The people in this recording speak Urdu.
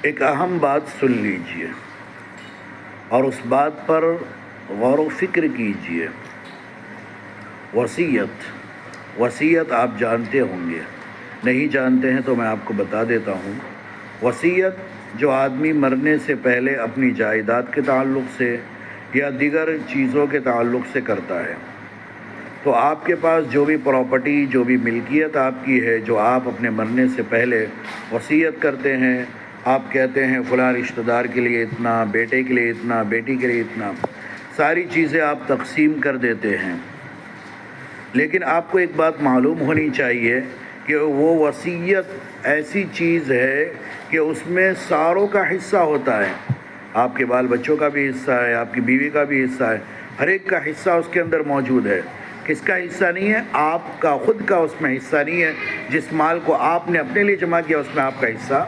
ایک اہم بات سن لیجئے اور اس بات پر غور و فکر کیجئے۔ وصیت آپ جانتے ہوں گے، نہیں جانتے ہیں تو میں آپ کو بتا دیتا ہوں۔ وصیت جو آدمی مرنے سے پہلے اپنی جائیداد کے تعلق سے یا دیگر چیزوں کے تعلق سے کرتا ہے، تو آپ کے پاس جو بھی پراپرٹی، جو بھی ملکیت آپ کی ہے، جو آپ اپنے مرنے سے پہلے وصیت کرتے ہیں، آپ کہتے ہیں فلاں رشتہ دار کے لیے اتنا، بیٹے کے لیے اتنا، بیٹی کے لیے اتنا، ساری چیزیں آپ تقسیم کر دیتے ہیں۔ لیکن آپ کو ایک بات معلوم ہونی چاہیے کہ وہ وصیت ایسی چیز ہے کہ اس میں ساروں کا حصہ ہوتا ہے۔ آپ کے بال بچوں کا بھی حصہ ہے، آپ کی بیوی کا بھی حصہ ہے، ہر ایک کا حصہ اس کے اندر موجود ہے۔ کس کا حصہ نہیں ہے؟ آپ کا خود کا اس میں حصہ نہیں ہے۔ جس مال کو آپ نے اپنے لیے جمع کیا اس میں آپ کا حصہ